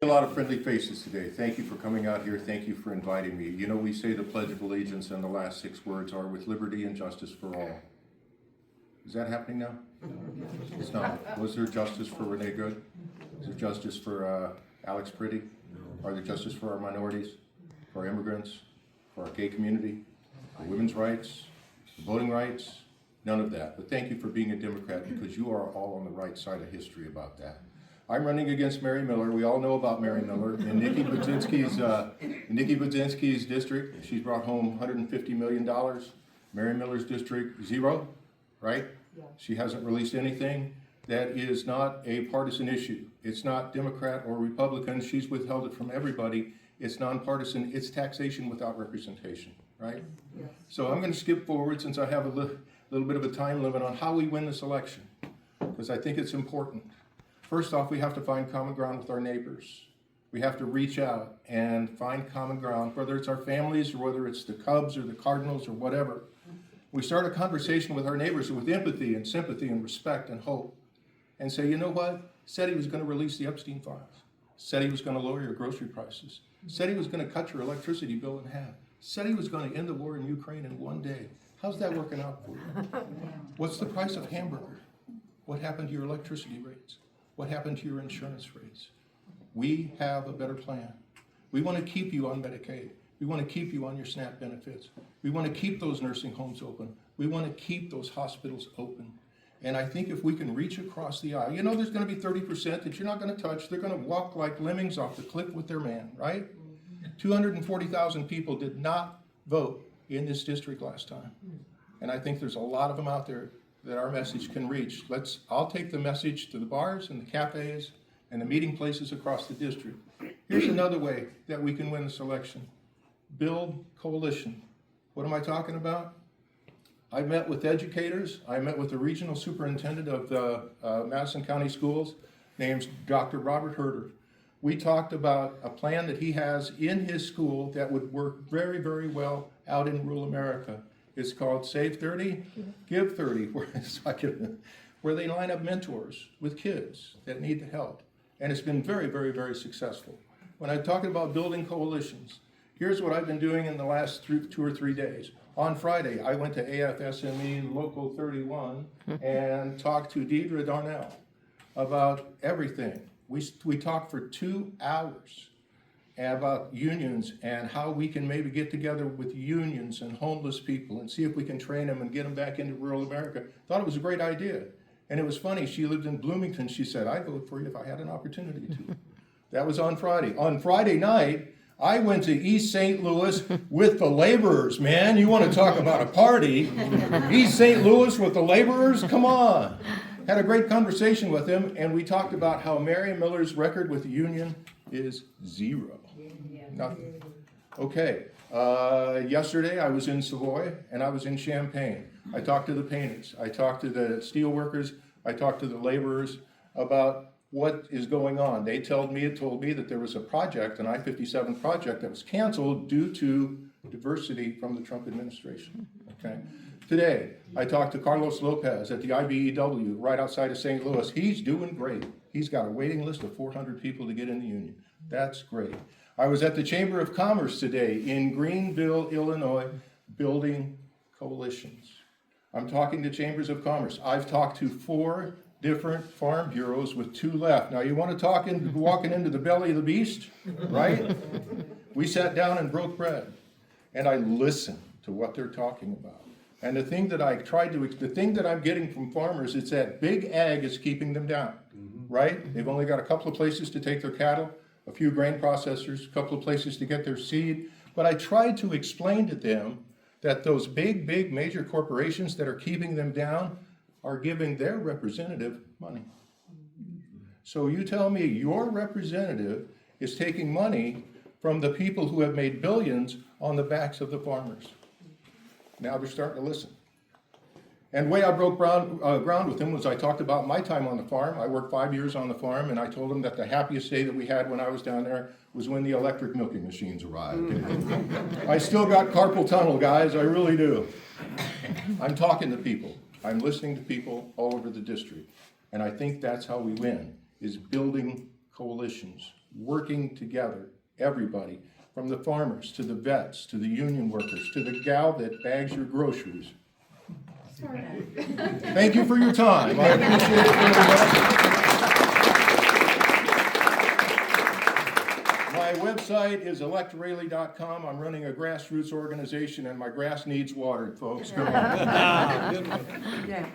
A lot of friendly faces today. Thank you for coming out here. Thank you for inviting me. You know, we say the Pledge of Allegiance and the last 6 words are with liberty and justice for all. Is that happening now? It's not. Was there justice for Renee Good? Is there justice for Alex Pretty? Are there justice for our minorities, for our immigrants, for our gay community, for women's rights, for voting rights? None of that. But thank you for being a Democrat, because you are all on the right side of history about that. I'm running against Mary Miller. We all know about Mary Miller in Nikki Budzinski's district. She's brought home $150 million. Mary Miller's district, 0, right? Yeah. She hasn't released anything. That is not a partisan issue. It's not Democrat or Republican. She's withheld it from everybody. It's nonpartisan. It's taxation without representation, right? Yes. So I'm going to skip forward, since I have a little bit of a time limit on how we win this election, because I think it's important. First off, we have to find common ground with our neighbors. We have to reach out and find common ground, whether it's our families or whether it's the Cubs or the Cardinals or whatever. We start a conversation with our neighbors with empathy and sympathy and respect and hope, and say, you know what? Said he was going to release the Epstein files. Said he was going to lower your grocery prices. Said he was going to cut your electricity bill in half. Said he was going to end the war in Ukraine in 1 day. How's that working out for you? What's the price of hamburger? What happened to your electricity rates? What happened to your insurance rates? We have a better plan. We want to keep you on Medicaid. We want to keep you on your SNAP benefits. We want to keep those nursing homes open. We want to keep those hospitals open. And I think if we can reach across the aisle, you know, there's going to be 30% that you're not going to touch. They're going to walk like lemmings off the cliff with their man, right? 240,000 people did not vote in this district last time. And I think there's a lot of them out there that our message can reach. I'll take the message to the bars and the cafes and the meeting places across the district. Here's another way that we can win this election. Build coalition. What am I talking about? I met with educators. I met with the regional superintendent of the Madison County Schools, named Dr. Robert Herter. We talked about a plan that he has in his school that would work very, very well out in rural America. It's called Save 30, Give 30, where they line up mentors with kids that need the help. And it's been very, very, very successful. When I'm talking about building coalitions, here's what I've been doing in the last 2 or 3 days. On Friday, I went to AFSME Local 31 and talked to Deidre Darnell about everything. We talked for 2 hours about unions and how we can maybe get together with unions and homeless people and see if we can train them and get them back into rural America. Thought it was a great idea. And it was funny, she lived in Bloomington. She said, I'd vote for you if I had an opportunity to. That was on Friday. On Friday night, I went to East St. Louis with the laborers, man. You want to talk about a party? East St. Louis with the laborers? Come on. Had a great conversation with them, and we talked about how Mary Miller's record with the union is 0. Nothing. Okay. Yesterday I was in Savoy and I was in Champaign. I talked to the painters. I talked to the steel workers. I talked to the laborers about what is going on. They told me that there was a project, an I-57 project, that was canceled due to diversity from the Trump administration. Okay. Today, I talked to Carlos Lopez at the IBEW right outside of St. Louis. He's doing great. He's got a waiting list of 400 people to get in the union. That's great. I was at the Chamber of Commerce today in Greenville, Illinois, building coalitions. I'm talking to chambers of commerce. I've talked to 4 different farm bureaus with 2 left. Now you want to talk walking into the belly of the beast, right? We sat down and broke bread, and I listened to what they're talking about. And the thing that I'm getting from farmers is that big ag is keeping them down, right? They've only got a couple of places to take their cattle, a few grain processors, a couple of places to get their seed. But I tried to explain to them that those big major corporations that are keeping them down are giving their representative money. So you tell me your representative is taking money from the people who have made billions on the backs of the farmers. Now they're starting to listen. And the way I broke ground with him was I talked about my time on the farm. I worked 5 years on the farm, and I told him that the happiest day that we had when I was down there was when the electric milking machines arrived. I still got carpal tunnel, guys, I really do. I'm talking to people. I'm listening to people all over the district. And I think that's how we win, is building coalitions. working together, everybody, from the farmers to the vets, to the union workers, to the gal that bags your groceries. Thank you for your time. I appreciate it very much. My website is electraraley.com. I'm running a grassroots organization and my grass needs watered, folks. Good luck. Yeah.